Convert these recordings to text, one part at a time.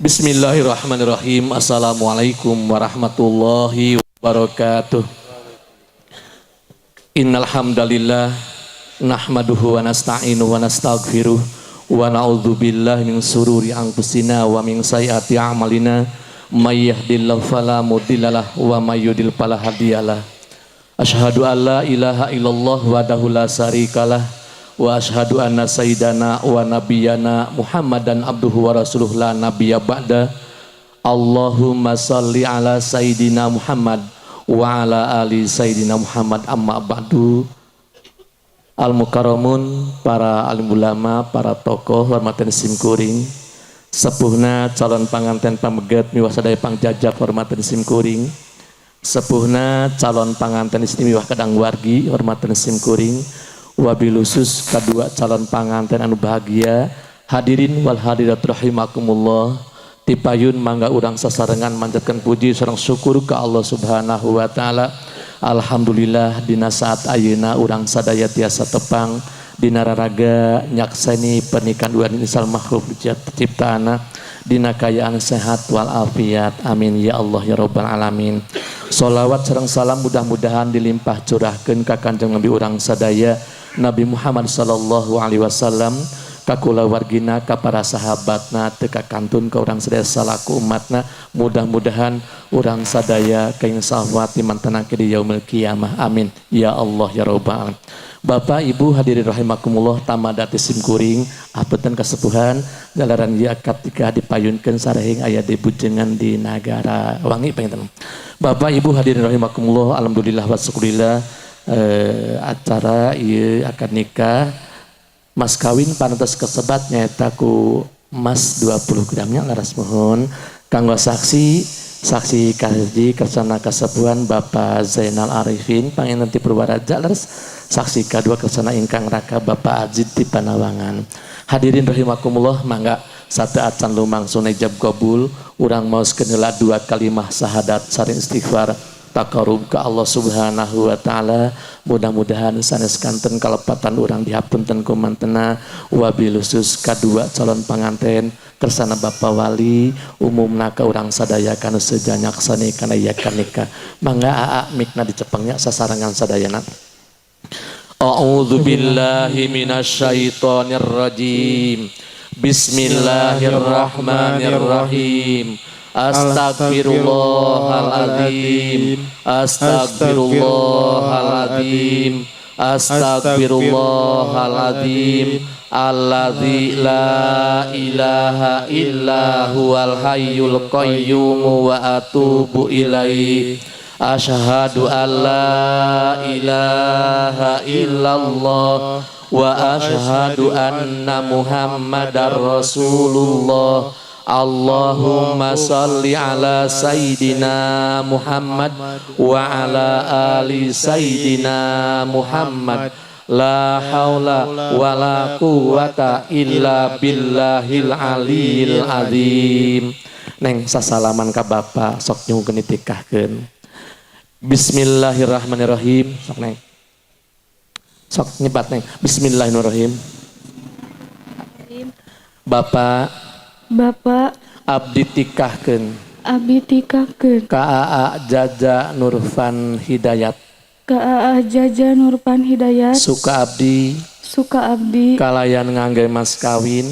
Bismillahirrahmanirrahim. Assalamualaikum warahmatullahi wabarakatuh. Innal hamdalillah nahmaduhu wa nasta'inuhu wa nastaghfiruh wa na'udzu billahi min sururi anfusina wa min sayyiati a'malina may yahdihillahu fala mudhillalah wa may yudhlil fala hadiyalah. Asyhadu an la ilaha illallah wahdahu la syarikalah wa asyhadu anna sayyidana wa nabiyyana Muhammadan abduhu wa rasuluh la nabiyya ba'da. Allahumma shalli ala sayyidina Muhammad wa ala ali sayyidina Muhammad amma ba'du. Al-mukarramun, para alim ulama, para tokoh hormatan simkuring, sepuhna calon panganten pamegat miwah sadaya pangjajak hormatan simkuring, sepuhna calon panganten istimewa kadang wargi hormatan simkuring, wabil khusus kedua calon panganten anu bahagia, hadirin wal hadirat rahimakumullah. Tipayun mangga urang sasarengan manjatkan puji sareng syukur ke Allah Subhanahu wa taala. Alhamdulillah dina saat ayeuna urang sadaya tiasa tepang dina raraga nyakseni pernikahan dua insal makhluk ciptaana dina kayaan sehat wal afiat. Amin ya Allah ya rabbal alamin. Sholawat sareng salam mudah-mudahan dilimpah curahkeun ka Kanjeng Nabi urang sadaya Nabi Muhammad sallallahu alaihi wasallam, ka kulawargina, ka para sahabatna, teu ka kantun ka urang sadaya salaku umatna. Mudah-mudahan urang sadaya kaing sahwat dimantenake di yaumil qiyamah. Amin ya Allah ya rabbal alamin. Bapak Ibu hadirin rahimakumullah, tamadati simkuring apeuten kasepuhan galaran ieu ketika dipayunkeun sareng aya di bujengan di Nagara Wangi panginten. Bapak Ibu hadirin rahimakumullah, alhamdulillah wa syukurillah, acara ieu akad nikah mas kawin pantes kesebat nyaeta ku emas 20 gramnya laras mohon kanggo saksi kahiji kersana kasepuhan Bapak Zainal Arifin panginten ti Purwaraja, laras saksi kadua kersana ingkang raka Bapak Ajid ti Panawangan. Hadirin rahimakumullah, mangga sateatan lumangsung ijab qabul urang maoskeun heula dua kalimah syahadat sareng istighfar takarub ke Allah Subhanahu wa taala. Mudah-mudahan sanes kanten kalepatan urang dihapunten ku mantena. Wabil khusus kadua calon panganten kersana Bapak Wali umumna ka urang sadaya kana sejanyak sani kana ieu nikah. Mangga aa mikna dicepengnya sasarangan sadayana. A'udzu billahi minasyaitonir rajim. Bismillahirrahmanirrahim. Astagfirullahaladzim, astagfirullahaladzim, astagfirullahaladzim. Alladzi la ilaha illa huwal hayyul qayyum wa atubu ilaihi. Asyhadu an la ilaha illallah wa asyhadu anna Muhammadar Rasulullah. Allahumma salli ala sayyidina Muhammad wa ala ali sayyidina Muhammad. La haula wa la quwata illa billahil aliyil azim. Neng sasalaman ka Bapak sok nyugun ditikahkeun. Bismillahirrahmanirrahim. Sok neng. Sok nyebat neng. Bismillahirrahmanirrahim. Bapak abdi tikahkeun ka Aa Jaja Nurfan Hidayat suka abdi kalayan ngangge mas kawin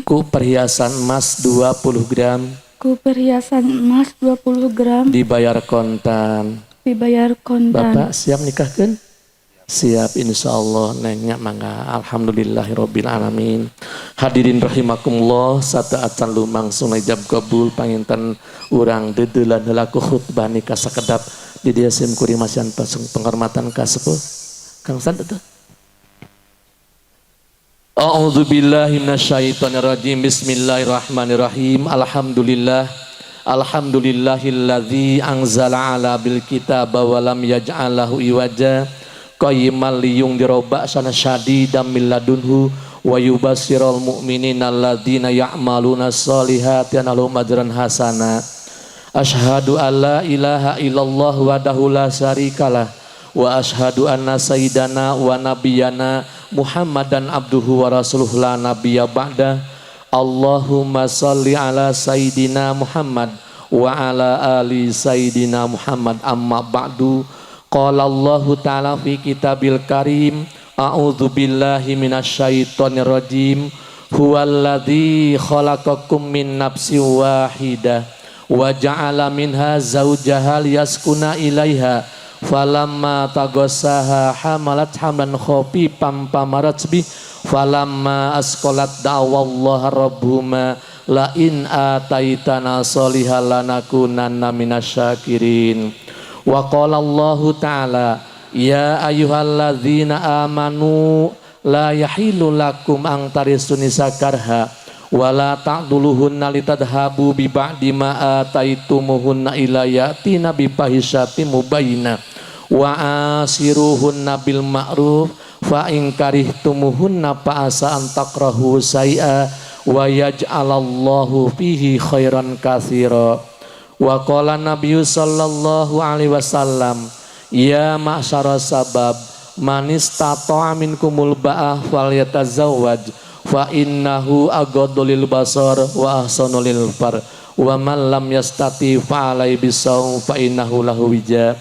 ku perhiasan emas 20 gram dibayar kontan. Bapak siap nikahkeun? Siap insyaallah nengnya mangga. Alhamdulillahirabbil alamin. Hadirin rahimakumullah, sateatan lumangsung ijab qabul panginten urang dedelan heula ku khutbah nikah sakedap di dieu simkuring masyan penghormatan ka sepuh Kang Santet. A'udzu billahi minasyaitonir rajim. Bismillahirrahmanirrahim. Alhamdulillahilladzi anzala ala bil kitaba wa lam yaj'alahu iwaja qayyiman liyundzira ba'san syadidan min ladunhu wa yubassirul mu'minina alladzina ya'maluna sholihati anna lahum ajran hasana. Asyhadu an la ilaha illallah wahdahu la syarikalah wa asyhadu anna sayyidana wa nabiyyana Muhammadan abduhu wa rasuluhu la nabiyya ba'da. Allahumma sholli ala Sayyidina Muhammad wa ala ali Sayyidina Muhammad. Amma ba'du. Qala Allahu ta'ala fi kitabil karim, a'udzu billahi minasyaitonir rajim. Huwallazi khalaqakum min nafsin wahidah wa ja'ala minha zawjaha liyaskuna ilaiha falamma taghassaha hamalat hamlan khafifan famarat bih falamma asqalat da'wallaha rabbuhuma la in ataitana sholihan lanakunanna minasyakirin. Wa qala Allahu ta'ala ya ayyuhalladzina amanu la yahilu lakum ang tarisuni sakarha wala ta'duluhunna litadhabu bi ba'di ma ataitumuhunna ila yatina bi fahishatin mubayyinah wa asiruhunna bil ma'ruf fa in karihtumuhunna fa asa an takrahu syai'a wa yaj'alallahu fihi khairan katsira. Wa qala nabiyyu sallallahu alaihi wasallam ya ma'syara sabab man istata'a minkumul ba'ah falyatazawwaj fa innahu aghaddu lil basar wa ahsanu lil far wa man lam yastati fa alai bisawm fa innahu lahu wija.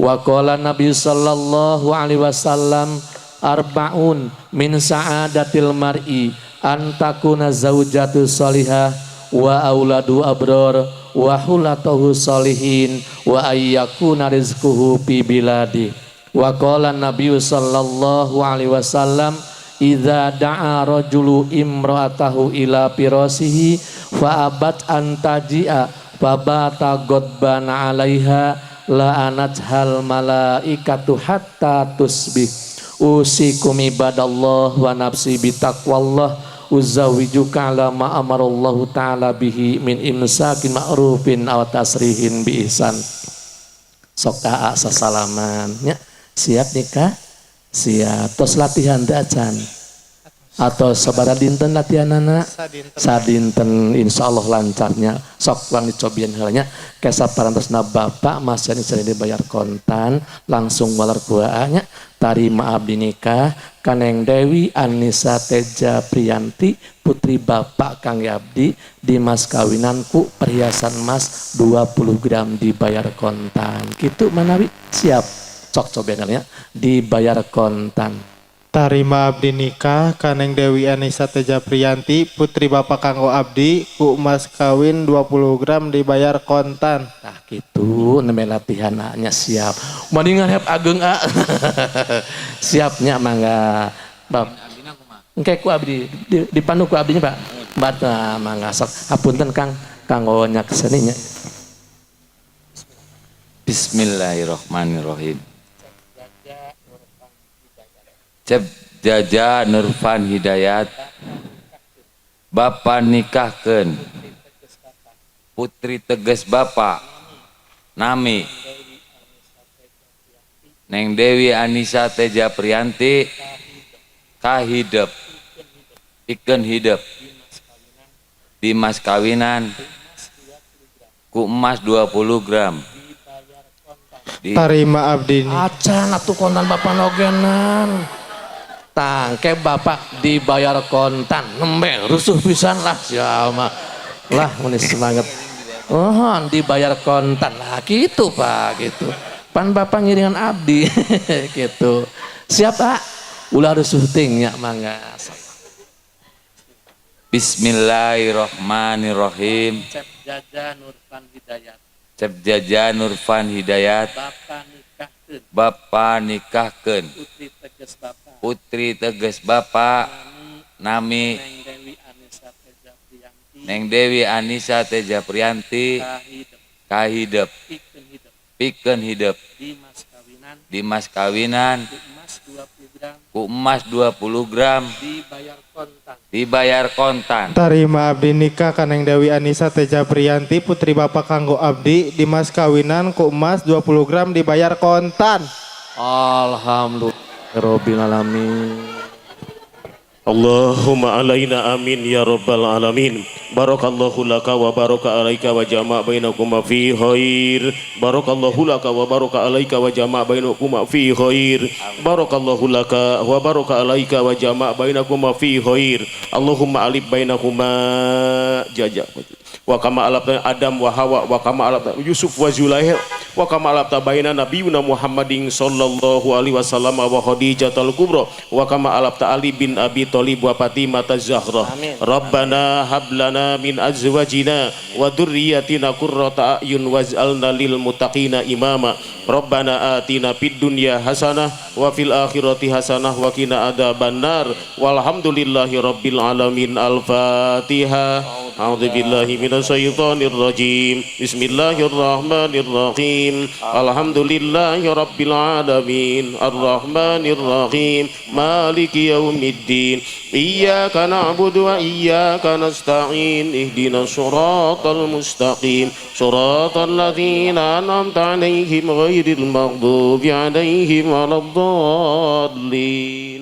Wa qala nabi sallallahu alaihi wasallam arba'un min sa'adatil mar'i an takuna zaujatu salihah wa auladu abrar wa hulatuhu salihin wa ayyakuna rizquhu fi biladi. Wa qala nabiyyu sallallahu alaihi wasallam idza da'a rajulu imra'atahu ila firasihi fa abat an taji'a fa bata ghadbana 'alaiha la'anat hal malaikatu hatta tusbih. Usikum ibadallah wa nafsi bitaqwallah uzawijuka ala ma amarallahu ta'ala bihi min imsakin ma'rufin aw tasrihin bi ihsan. Sok aa sasalaman nya. Siap nikah? Siap. Tos latihan dacan atau sabara dinten latihan anak? Sadinten insyaallah lancarnya. Sok lang dicobian halnya kesap parantosna bapak masih sering dibayar kontan langsung walar kuaanya tarima abdi nikah Kaneng Dewi Anissa Teja Priyanti putri bapak Kang Yabdi di mas kawinanku perhiasan emas 20 gram dibayar kontan gitu manawi siap. Cok cobengannya dibayar kontan. Tarima abdi nikah Kaneng Dewi Anissa Teja Priyanti putri bapak kanggo abdi ku emas kawin 20 gram dibayar kontan. Nah gitu neme latihan nya siap. Mendingan hep ageng a. Siapnya mangga. Bab. Engke ku abdi dipandu ku abdinya Pak. Bata mangga sok hapunten Kang kanggo nya keseninya. Bismillahirrahmanirrahim. Cep Jaja Nurfan Hidayat Bapak nikahkeun putri teges Bapak nami Neng Dewi Anissa Teja Priyanti kahidep pikeun hidep di mas kawinan ku emas 20 gram. Tarima abdi nikah Acan atuh kontan bapak nogenan. Tangke bapak dibayar kontan nembe rusuh pisan lah siapa lah menis semangat dibayar kontan lah gitu Pak gitu pan bapak ngiringan abdi gitu siap Pak ulah rusuh tingnya mangga. Bismillahirrahmanirrahim. Cep Jaja Nurfan Hidayat Cep Jaja Nurfan Hidayat bapak nikahkeun putri teges bapak nami Neng Dewi Anissa Teja Priyanti kahidep pikeun hidep di mas kawinan ku emas 20 gram dibayar kontan. Tarima abdi nikah Kaneng Dewi Anissa Teja Priyanti putri bapak kanggo abdi di mas kawinan ku emas 20 gram dibayar kontan. Alhamdulillah Rabbil alamin. Allahumma alaina amin ya rabbal alamin. Barakallahu laka wa baraka alaika wa jama' bainakuma fi khair. Barakallahu laka wa baraka alaika wa jama' bainakuma fi khair. Barakallahu laka wa baraka alaika wa jama' bainakuma fi khair. Allahumma alif bainakuma jajak. Wa kama alabta Adam wa Hawa wa kama alabta Yusuf wa Zulaikha wa kama alabta baina nabiyuna Muhammadin sallallahu alaihi wasallam wa Khadijatul kubra wa kama alabta Ali bin Abi Thalib wa Fatimah az-Zahra. Rabbana hab lana min azwajina wa dzurriyyatina qurrata a'yun waj'alna lil muttaqina imama. Rabbana atina fid dunya hasanah wa fil akhirati hasanah wa qina adzabannar. Walhamdulillahi rabbil alamin. Al-Fatihah. A'udzu billahi minasyaitonir rajim. Bismillahirrahmanirrahim. Alhamdulillahi rabbil alamin. Arrahmanir rahim. Maliki yaumiddin. Iyyaka na'budu wa iyyaka nasta'in. Ihdinas siratal mustaqim. Siratal ladzina an'amta 'alaihim ghairil maghdubi 'alaihim waladdallin.